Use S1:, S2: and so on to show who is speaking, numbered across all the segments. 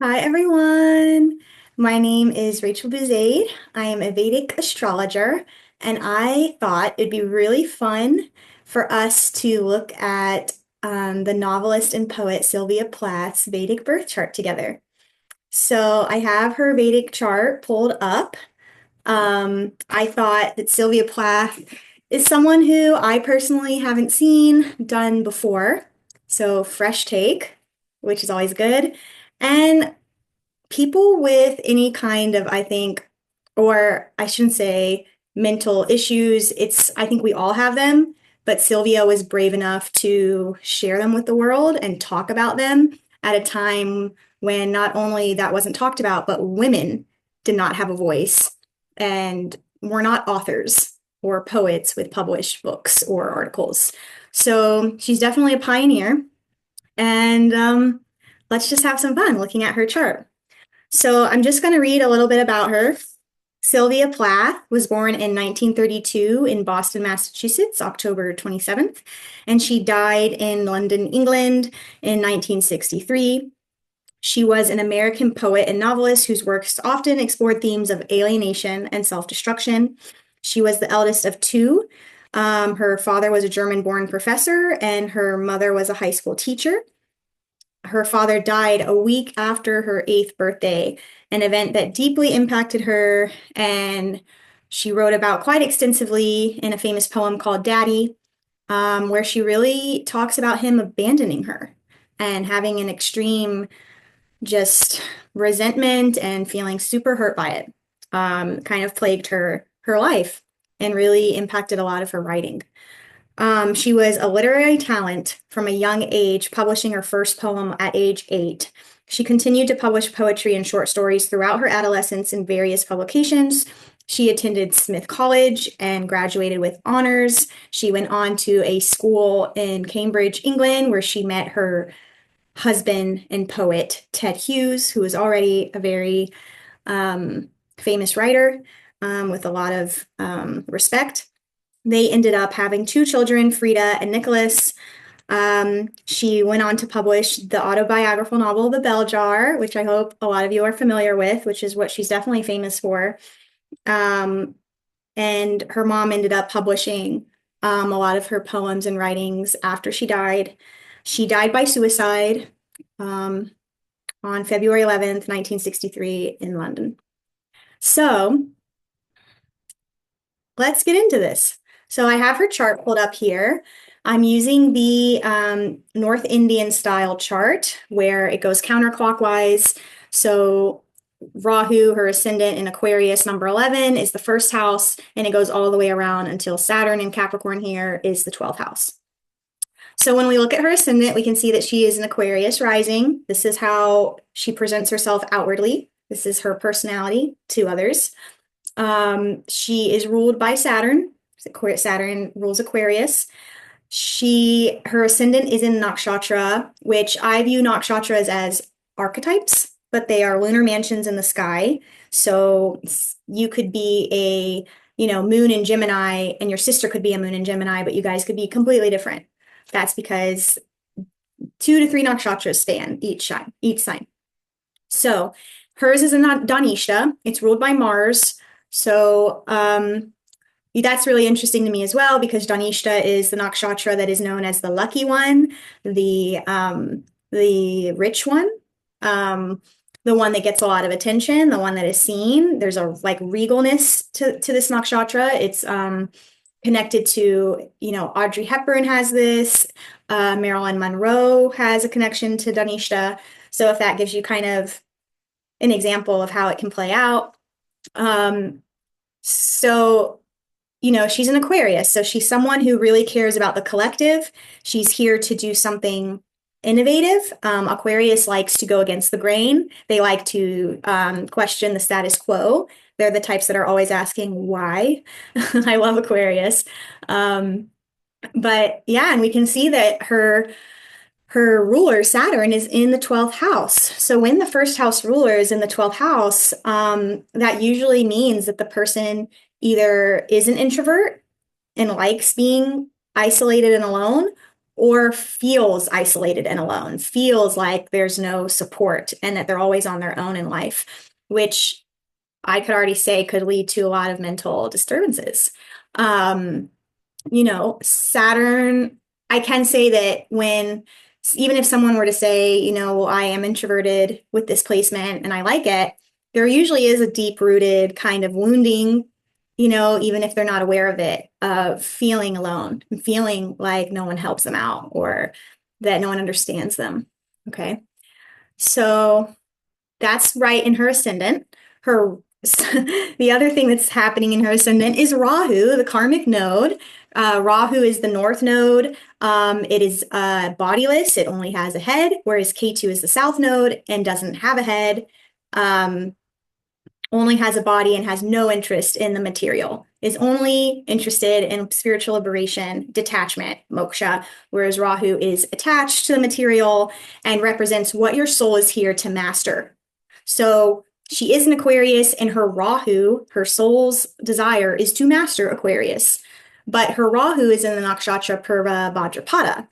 S1: Hi, everyone. My name is Rachel Buzade. I am a Vedic astrologer, and I thought it'd be really fun for us to look at the novelist and poet Sylvia Plath's Vedic birth chart together. So I have her Vedic chart pulled up. I thought that Sylvia Plath is someone who I personally haven't seen done before. So fresh take, which is always good. And people with any kind of, I think, or I shouldn't say mental issues, I think we all have them, but Sylvia was brave enough to share them with the world and talk about them at a time when not only that wasn't talked about, but women did not have a voice and were not authors or poets with published books or articles. So she's definitely a pioneer. And let's just have some fun looking at her chart. So I'm just going to read a little bit about her. Sylvia Plath was born in 1932 in Boston, Massachusetts, October 27th, and she died in London, England in 1963. She was an American poet and novelist whose works often explored themes of alienation and self-destruction. She was the eldest of two. Her father was a German-born professor, and her mother was a high school teacher. Her father died a week after her 8th birthday, an event that deeply impacted her, and she wrote about quite extensively in a famous poem called Daddy, where she really talks about him abandoning her and having an extreme just resentment and feeling super hurt by it. Kind of plagued her life and really impacted a lot of her writing. She was a literary talent from a young age, publishing her first poem at age 8. She continued to publish poetry and short stories throughout her adolescence in various publications. She attended Smith College and graduated with honors. She went on to a school in Cambridge, England, where she met her husband and poet, Ted Hughes, who was already a very famous writer with a lot of respect. They ended up having two children, Frida and Nicholas. She went on to publish the autobiographical novel, The Bell Jar, which I hope a lot of you are familiar with, which is what she's definitely famous for. Um, and her mom ended up publishing a lot of her poems and writings after she died. She died by suicide um, on February 11th, 1963, in London. So let's get into this. So I have her chart pulled up here. I'm using the North Indian style chart where it goes counterclockwise. So Rahu, her ascendant in Aquarius, number 11, is the first house, and it goes all the way around until Saturn in Capricorn here is the 12th house. So when we look at her ascendant, we can see that she is an Aquarius rising. This is how she presents herself outwardly. This is her personality to others. She is ruled by Saturn. Saturn rules Aquarius. Her ascendant is in nakshatra, which I view nakshatras as archetypes, but they are lunar mansions in the sky. So you could be moon in Gemini, and your sister could be a moon in Gemini, but you guys could be completely different. That's because 2 to 3 nakshatras span each sign. So hers is a Dhanishta. It's ruled by Mars. So that's really interesting to me as well because Dhanishta is the nakshatra that is known as the lucky one, the rich one, the one that gets a lot of attention, the one that is seen. There's a like regalness to this nakshatra. It's connected to, Audrey Hepburn has this, Marilyn Monroe has a connection to Dhanishta. So if that gives you kind of an example of how it can play out. So she's an Aquarius, so she's someone who really cares about the collective. She's here to do something innovative. Aquarius likes to go against the grain. They like to question the status quo. They're the types that are always asking why. I love Aquarius. But yeah, and we can see that her ruler, Saturn, is in the 12th house. So when the first house ruler is in the 12th house, that usually means that the person either is an introvert and likes being isolated and alone, or feels isolated and alone, feels like there's no support and that they're always on their own in life, which I could already say could lead to a lot of mental disturbances. Um, Saturn, I can say that when, even if someone were to say, well, I am introverted with this placement and I like it, there usually is a deep rooted kind of wounding, even if they're not aware of it, of feeling alone and feeling like no one helps them out or that no one understands them. Okay. So that's right in her ascendant. Her The other thing that's happening in her ascendant is Rahu, the karmic node. Rahu is the north node. It is bodiless. It only has a head, whereas Ketu is the south node and doesn't have a head. Only has a body and has no interest in the material, is only interested in spiritual liberation, detachment, moksha, whereas Rahu is attached to the material and represents what your soul is here to master. So she is an Aquarius, and her Rahu, her soul's desire, is to master Aquarius. But her Rahu is in the nakshatra Purva Bhadrapada.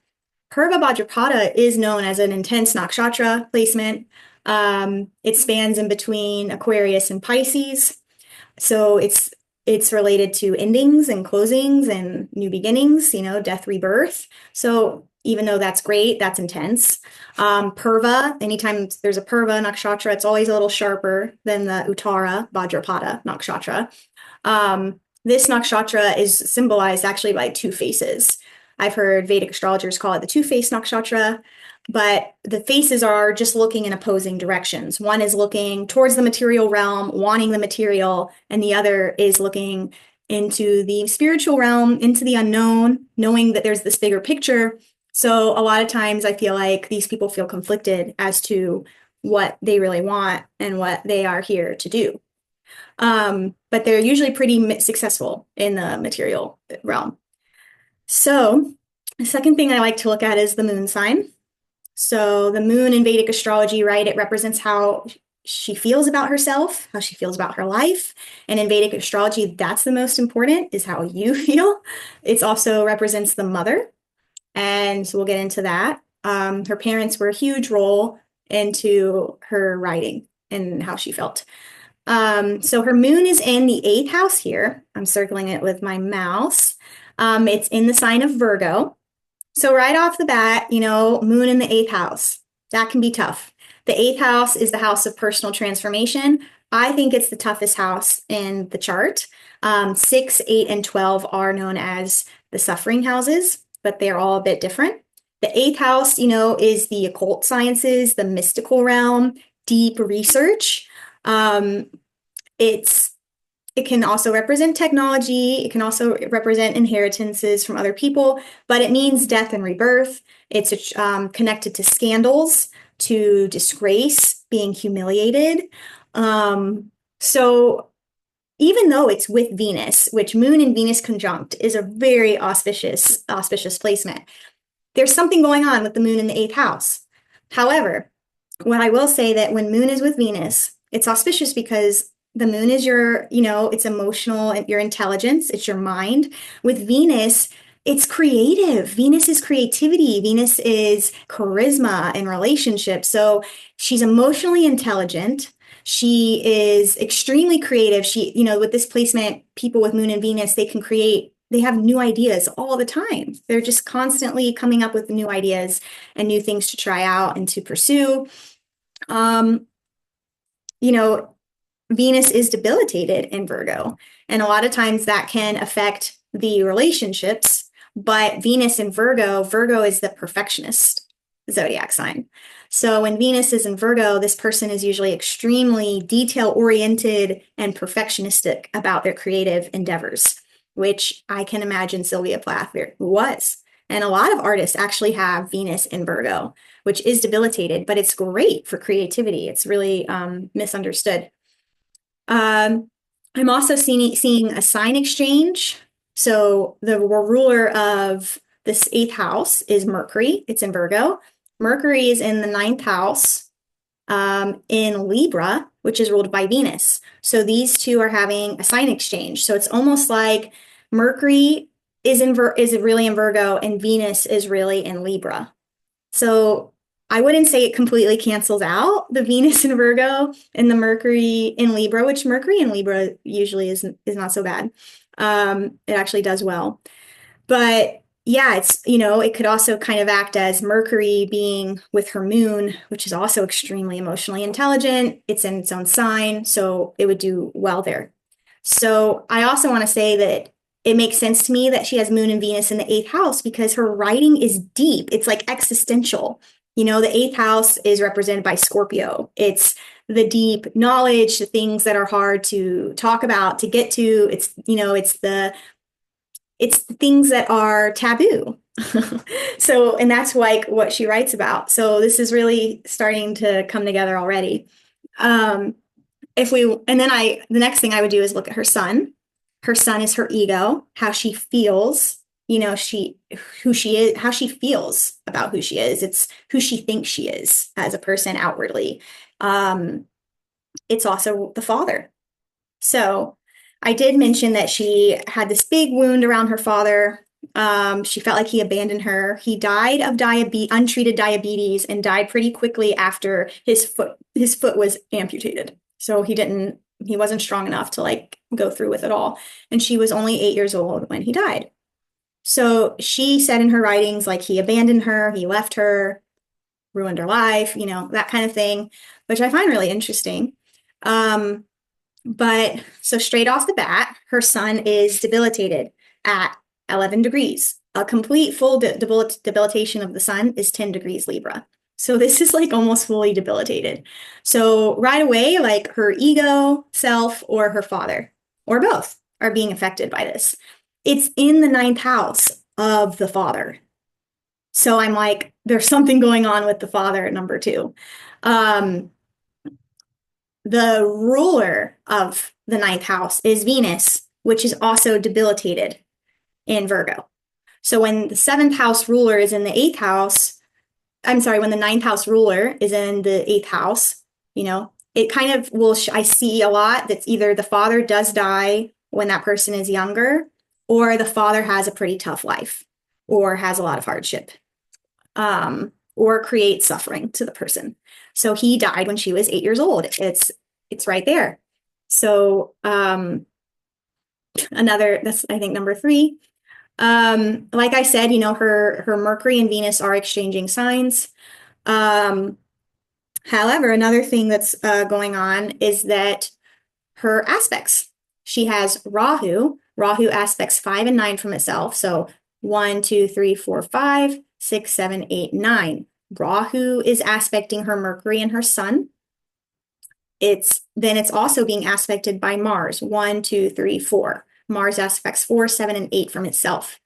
S1: Purva Bhadrapada is known as an intense nakshatra placement. It spans in between Aquarius and Pisces. So it's related to endings and closings and new beginnings, death, rebirth. So even though that's great, that's intense. Purva, anytime there's a Purva nakshatra, it's always a little sharper than the Uttara Bhadrapada nakshatra. This nakshatra is symbolized actually by two faces. I've heard Vedic astrologers call it the two-faced nakshatra, but the faces are just looking in opposing directions. One is looking towards the material realm, wanting the material, and the other is looking into the spiritual realm, into the unknown, knowing that there's this bigger picture. So a lot of times I feel like these people feel conflicted as to what they really want and what they are here to do. But they're usually pretty successful in the material realm. So the second thing I like to look at is the moon sign. So the moon in Vedic astrology, right, it represents how she feels about herself, how she feels about her life. And in Vedic astrology, that's the most important, is how you feel. It also represents the mother. And so we'll get into that. Her parents were a huge role into her writing and how she felt. So her moon is in the 8th house here. I'm circling it with my mouse. It's in the sign of Virgo. So right off the bat, moon in the 8th house, that can be tough. The 8th house is the house of personal transformation. I think it's the toughest house in the chart. 6, 8, and 12 are known as the suffering houses, but they're all a bit different. The 8th house, is the occult sciences, the mystical realm, deep research. It can also represent technology. It can also represent inheritances from other people, but it means death and rebirth. It's connected to scandals, to disgrace, being humiliated. So even though it's with Venus, which moon and Venus conjunct is a very auspicious placement, there's something going on with the moon in the 8th house. However, what I will say that when moon is with Venus, it's auspicious because the moon is your, it's emotional, your intelligence, it's your mind. With Venus, it's creative. Venus is creativity. Venus is charisma and relationships. So she's emotionally intelligent. She is extremely creative. She, with this placement, people with moon and Venus, they have new ideas all the time. They're just constantly coming up with new ideas and new things to try out and to pursue. Venus is debilitated in Virgo, and a lot of times that can affect the relationships, but Venus in Virgo is the perfectionist zodiac sign. So when Venus is in Virgo, this person is usually extremely detail-oriented and perfectionistic about their creative endeavors, which I can imagine Sylvia Plath was. And a lot of artists actually have Venus in Virgo, which is debilitated, but it's great for creativity. It's really misunderstood. I'm also seeing a sign exchange. So the ruler of this 8th house is Mercury. It's in Virgo. Mercury is in the 9th house in Libra, which is ruled by Venus. So these two are having a sign exchange. So it's almost like Mercury is really in Virgo, and Venus is really in Libra. So I wouldn't say it completely cancels out the Venus in Virgo and the Mercury in Libra, which Mercury in Libra usually is not so bad. It actually does well. But yeah, it could also kind of act as Mercury being with her moon, which is also extremely emotionally intelligent. It's in its own sign, so it would do well there. So I also want to say that it makes sense to me that she has Moon and Venus in the eighth house because her writing is deep. It's like existential. The eighth house is represented by Scorpio. It's the deep knowledge, the things that are hard to talk about, to get to. It's the things that are taboo. So, and that's like what she writes about. So this is really starting to come together already. Um, the next thing I would do is look at her sun. Her sun is her ego, how she feels, who she is, how she feels about who she is. It's who she thinks she is as a person outwardly. It's also the father. So I did mention that she had this big wound around her father. She felt like he abandoned her. He died of untreated diabetes and died pretty quickly after his foot was amputated. So he wasn't strong enough to like go through with it all. And she was only 8 years old when he died. So she said in her writings, like he abandoned her, he left her, ruined her life, that kind of thing, which I find really interesting. But so straight off the bat, her sun is debilitated at 11 degrees. A complete full debilitation of the sun is 10 degrees Libra. So this is like almost fully debilitated. So right away, like her ego, self, or her father, or both are being affected by this. It's in the ninth house of the father. So I'm like, there's something going on with the father at number two. The ruler of the ninth house is Venus, which is also debilitated in Virgo. So when the seventh house ruler is in the eighth house, when the ninth house ruler is in the eighth house, it kind of I see a lot that's either the father does die when that person is younger, or the father has a pretty tough life, or has a lot of hardship, or creates suffering to the person. So he died when she was 8 years old. It's right there. So that's I think number three. Like I said, her Mercury and Venus are exchanging signs. However, another thing that's going on is that her aspects. She has Rahu. Rahu aspects 5 and 9 from itself. So 1, 2, 3, 4, 5, 6, 7, 8, 9. Rahu is aspecting her Mercury and her Sun. It's also being aspected by Mars. 1, 2, 3, 4. Mars aspects 4, 7, and 8 from itself.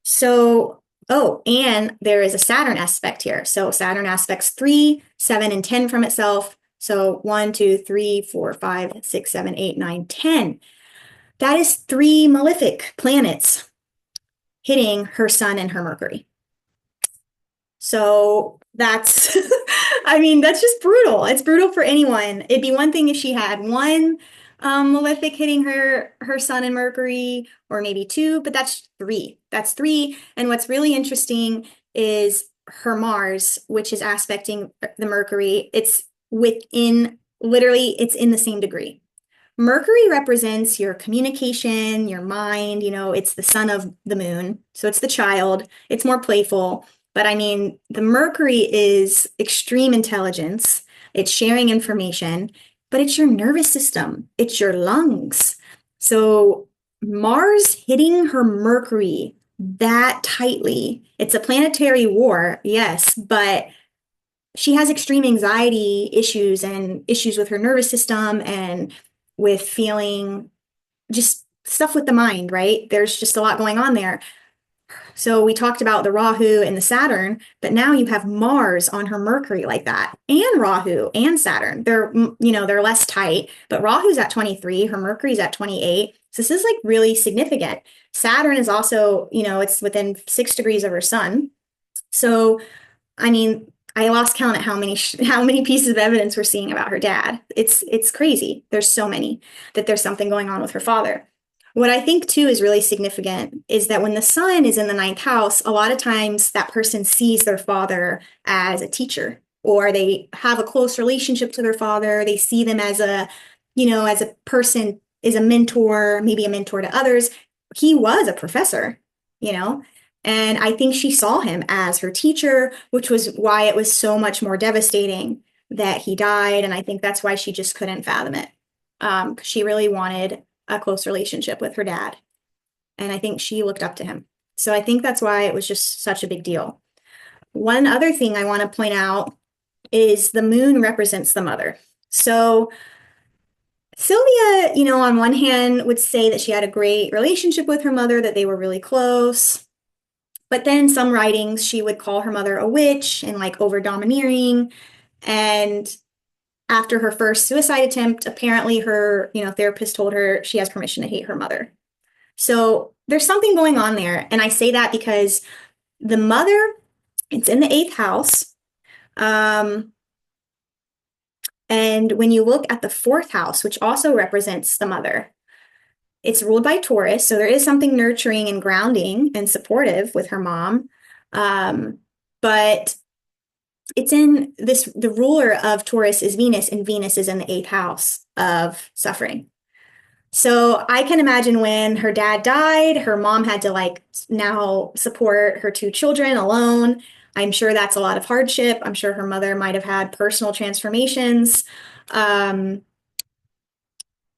S1: So, and there is a Saturn aspect here. So Saturn aspects 3, 7, and 10 from itself. So 1, 2, 3, 4, 5, 6, 7, 8, 9, 10. That is 3 malefic planets hitting her Sun and her Mercury. So that's, that's just brutal. It's brutal for anyone. It'd be one thing if she had one malefic hitting her Sun and Mercury, or maybe 2, but that's 3. That's 3. And what's really interesting is her Mars, which is aspecting the Mercury. It's in the same degree. Mercury represents your communication, your mind, it's the sun of the moon. So it's the child. It's more playful. But the Mercury is extreme intelligence. It's sharing information, but it's your nervous system. It's your lungs. So Mars hitting her Mercury that tightly, it's a planetary war, yes, but she has extreme anxiety issues and issues with her nervous system and with feeling just stuff with the mind, right? There's just a lot going on there. So we talked about the Rahu and the Saturn, but now you have Mars on her Mercury like that, and Rahu and Saturn. They're less tight, but Rahu's at 23, her Mercury's at 28. So this is like really significant. Saturn is also, it's within 6 degrees of her sun. So, I lost count at how many pieces of evidence we're seeing about her dad. It's crazy. There's so many that there's something going on with her father. What I think too is really significant is that when the sun is in the ninth house, a lot of times that person sees their father as a teacher, or they have a close relationship to their father. They see them as as a person, is a mentor, maybe a mentor to others. He was a professor, you know, and I think she saw him as her teacher, which was why it was so much more devastating that he died. And I think that's why she just couldn't fathom it. 'Cause she really wanted a close relationship with her dad. And I think she looked up to him. So I think that's why it was just such a big deal. One other thing I want to point out is the moon represents the mother. So Sylvia, on one hand would say that she had a great relationship with her mother, that they were really close. But then some writings, she would call her mother a witch and like over domineering. And after her first suicide attempt, apparently her, therapist told her she has permission to hate her mother. So there's something going on there. And I say that because the mother, it's in the eighth house. And when you look at the fourth house, which also represents the mother, it's ruled by Taurus. So there is something nurturing and grounding and supportive with her mom. But it's in this, the ruler of Taurus is Venus, and Venus is in the eighth house of suffering. So I can imagine when her dad died, her mom had to like now support her two children alone. I'm sure that's a lot of hardship. I'm sure her mother might have had personal transformations. And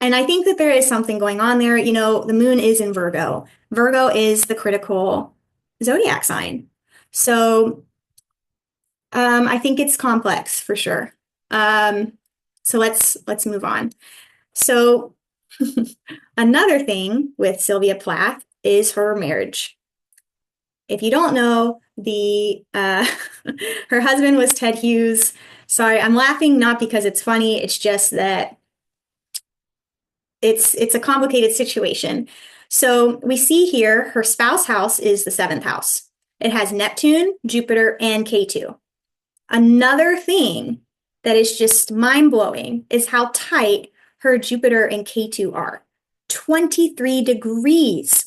S1: I think that there is something going on there. The moon is in Virgo. Virgo is the critical zodiac sign. So I think it's complex for sure. So let's move on. So another thing with Sylvia Plath is her marriage. If you don't know, her husband was Ted Hughes. Sorry, I'm laughing not because it's funny. It's just that it's a complicated situation. So we see here her spouse house is the seventh house. It has Neptune, Jupiter, and K2. Another thing that is just mind-blowing is how tight her Jupiter and K2 are. 23 degrees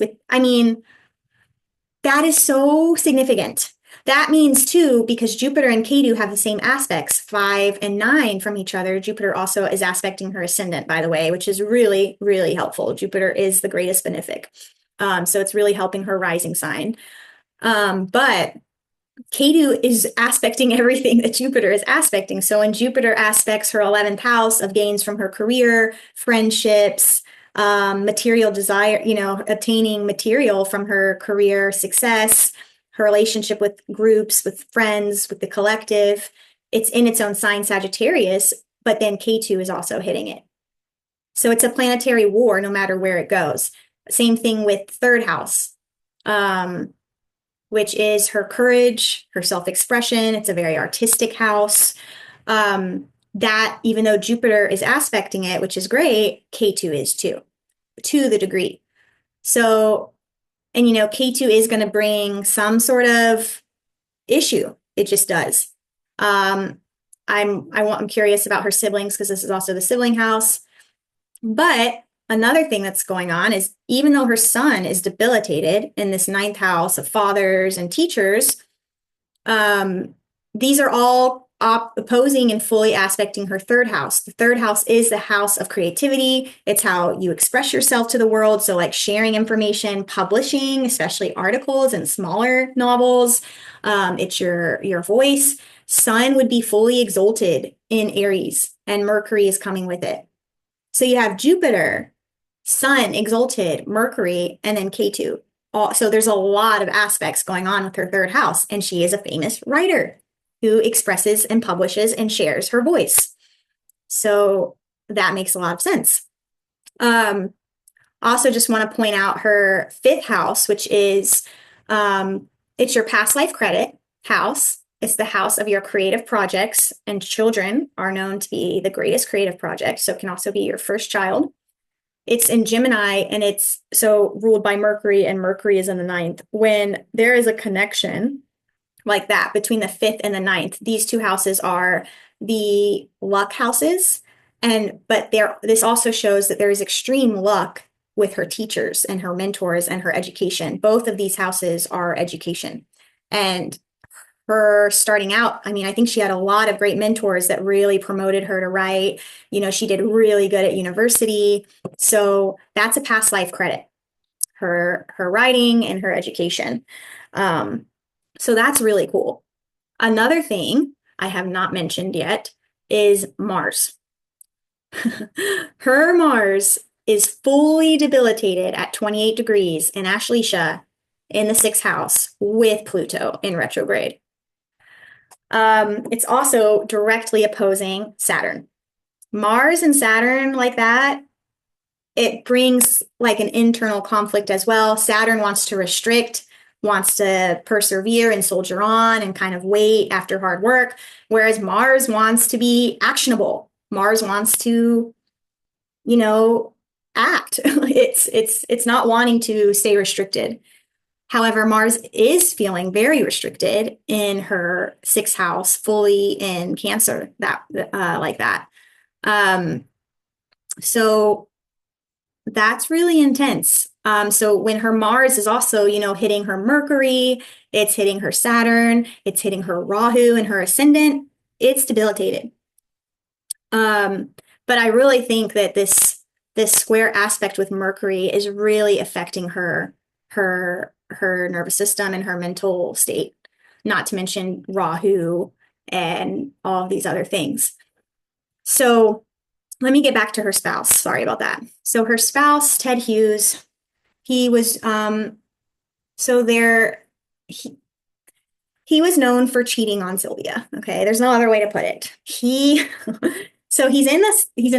S1: that is so significant. That means too, because Jupiter and Ketu have the same aspects, 5 and 9 from each other. Jupiter also is aspecting her ascendant, by the way, which is really, really helpful. Jupiter is the greatest benefic. So it's really helping her rising sign. But Ketu is aspecting everything that Jupiter is aspecting. So when Jupiter aspects her 11th house of gains from her career, friendships, material desire, obtaining material from her career success, her relationship with groups, with friends, with the collective, it's in its own sign, Sagittarius, but then K2 is also hitting it. So it's a planetary war no matter where it goes. Same thing with third house, which is her courage, her self-expression. It's a very artistic house. That even though Jupiter is aspecting it, which is great, K2 is too, to the degree. So, and K2 is going to bring some sort of issue. It just does. I'm curious about her siblings because this is also the sibling house. But another thing that's going on is even though her son is debilitated in this ninth house of fathers and teachers, these are all opposing and fully aspecting her third house. The third house is the house of creativity. It's how you express yourself to the world. So like sharing information, publishing, especially articles and smaller novels. It's your voice. Sun would be fully exalted in Aries, and Mercury is coming with it. So you have Jupiter, Sun, exalted, Mercury, and then K2. So there's a lot of aspects going on with her third house, and she is a famous writer who expresses and publishes and shares her voice. So that makes a lot of sense. Also just want to point out her fifth house, which is, it's your past life credit house. It's the house of your creative projects, and children are known to be the greatest creative project. So it can also be your first child. It's in Gemini, and it's so ruled by Mercury, and Mercury is in the ninth. When there is a connection like that between the fifth and the ninth, these two houses are the luck houses. But this also shows that there is extreme luck with her teachers and her mentors and her education. Both of these houses are education. And her starting out, I mean, I think she had a lot of great mentors that really promoted her to write. She did really good at university. So that's a past life credit, her writing and her education. Um, so that's really cool. Another thing I have not mentioned yet is Mars. Her Mars is fully debilitated at 28 degrees in Ashleisha in the sixth house with Pluto in retrograde. It's also directly opposing Saturn. Mars and Saturn like that, it brings like an internal conflict as well. Saturn wants to restrict, wants to persevere and soldier on and kind of wait after hard work, whereas Mars wants to be actionable. Mars wants to, act. It's not wanting to stay restricted. However, Mars is feeling very restricted in her sixth house, fully in Cancer, that like that. Um, so that's really intense. So when her Mars is also, hitting her Mercury, it's hitting her Saturn, it's hitting her Rahu and her ascendant, it's debilitated. But I really think that this square aspect with Mercury is really affecting her nervous system and her mental state, not to mention Rahu and all of these other things. So let me get back to her spouse. Sorry about that. So her spouse, Ted Hughes, he was so there he was known for cheating on Sylvia. Okay, there's no other way to put it. So he's in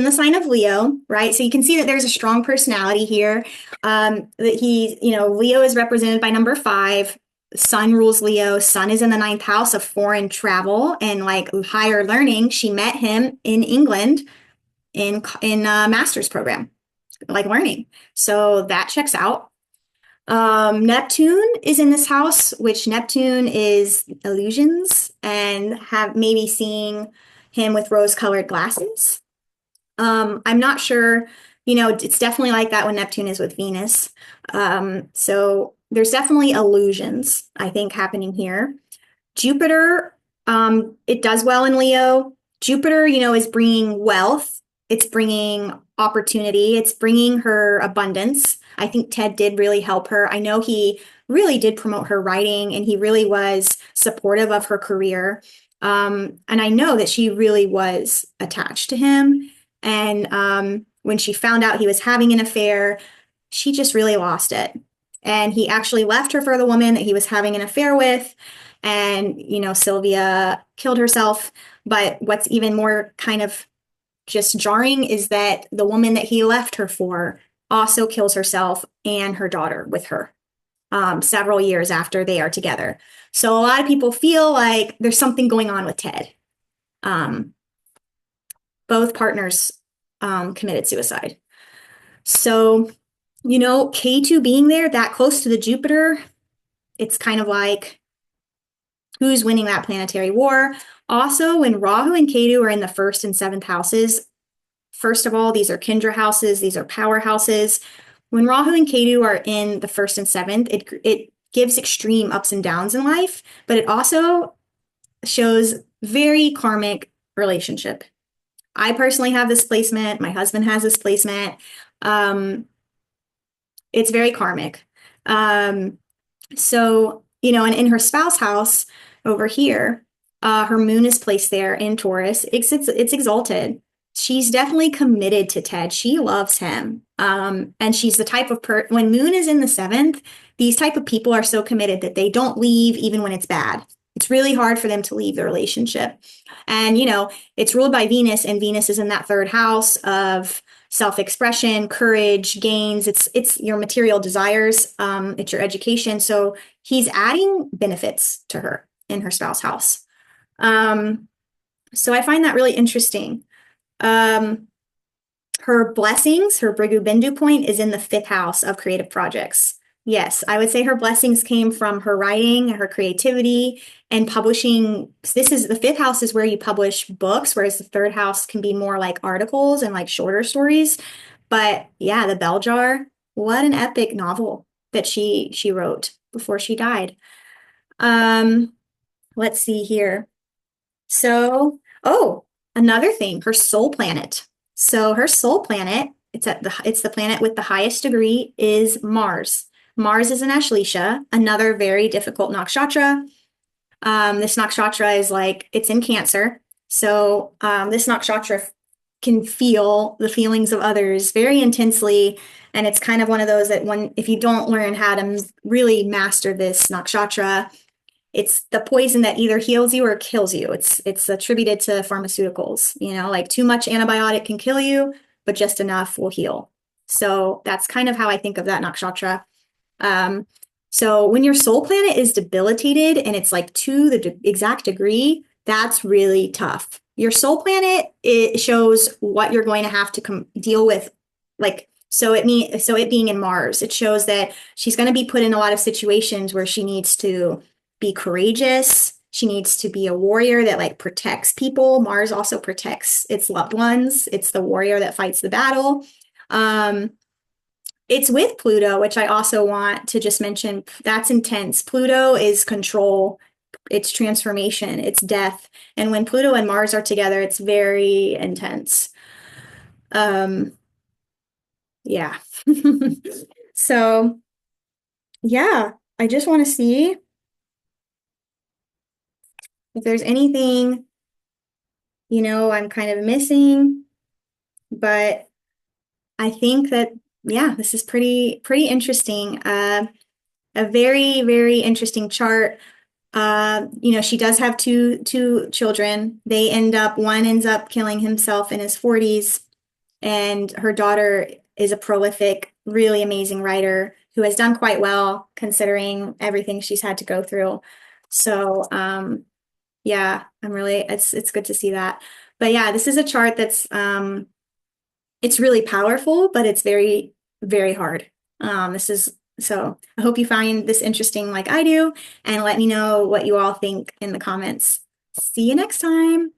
S1: the sign of Leo, right? So you can see that there's a strong personality here. Leo is represented by number 5. Sun rules Leo. Sun is in the 9th house of foreign travel and like higher learning. She met him in England in a master's program, like learning. So that checks out. Neptune is in this house, which Neptune is illusions and have maybe seeing him with rose-colored glasses. I'm not sure, it's definitely like that when Neptune is with Venus. So there's definitely illusions, I think, happening here. Jupiter, it does well in Leo. Jupiter, is bringing wealth. It's bringing opportunity. It's bringing her abundance. I think Ted did really help her. I know he really did promote her writing and he really was supportive of her career. And I know that she really was attached to him. And when she found out he was having an affair, she just really lost it. And he actually left her for the woman that he was having an affair with. And, Sylvia killed herself. But what's even more kind of just jarring is that the woman that he left her for also kills herself and her daughter with her several years after they are together. So a lot of people feel like there's something going on with Ted. Both partners committed suicide. So, K2 being there that close to the Jupiter, it's kind of like who's winning that planetary war. Also, when Rahu and Ketu are in the 1st and 7th houses, first of all, these are Kendra houses, these are power houses. When Rahu and Ketu are in the 1st and 7th, it gives extreme ups and downs in life, but it also shows very karmic relationship. I personally have this placement. My husband has this placement. It's very karmic. So, and in her spouse house over here, her moon is placed there in Taurus. It's exalted. She's definitely committed to Ted. She loves him. And she's the type of when moon is in the 7th, these type of people are so committed that they don't leave even when it's bad. It's really hard for them to leave the relationship. And, it's ruled by Venus, and Venus is in that 3rd house of self-expression, courage, gains. It's your material desires. It's your education. So he's adding benefits to her in her spouse house. So I find that really interesting. Her blessings, her Brigu Bindu point is in the 5th house of creative projects. Yes, I would say her blessings came from her writing, her creativity, and publishing. This is the 5th house is where you publish books, whereas the 3rd house can be more like articles and like shorter stories. But yeah, the bell jar, what an epic novel that she wrote before she died. Um, let's see here. So, oh, another thing, her soul planet. So her soul planet, it's the planet with the highest degree is Mars. Mars is in Ashleisha, another very difficult nakshatra. This nakshatra is like it's in Cancer. So this nakshatra can feel the feelings of others very intensely. And it's kind of one of those that if you don't learn how to really master this nakshatra, it's the poison that either heals you or kills you. It's attributed to pharmaceuticals, like too much antibiotic can kill you, but just enough will heal. So that's kind of how I think of that nakshatra. So when your soul planet is debilitated and it's like to the exact degree, that's really tough. Your soul planet, it shows what you're going to have to deal with, like so it being in Mars, it shows that she's going to be put in a lot of situations where she needs to be courageous. She needs to be a warrior that like protects people. Mars also protects its loved ones. It's the warrior that fights the battle. It's with Pluto, which I also want to just mention. That's intense. Pluto is control, it's transformation, it's death. And when Pluto and Mars are together, it's very intense. Yeah. So, yeah, I just want to see if there's anything, I'm kind of missing, but I think that, yeah, this is pretty interesting. A very, very interesting chart. She does have two children. One ends up killing himself in his 40s, and her daughter is a prolific, really amazing writer who has done quite well considering everything she's had to go through. So, yeah, it's good to see that. But yeah, this is a chart that's it's really powerful, but it's very, very hard. So I hope you find this interesting like I do, and let me know what you all think in the comments. See you next time.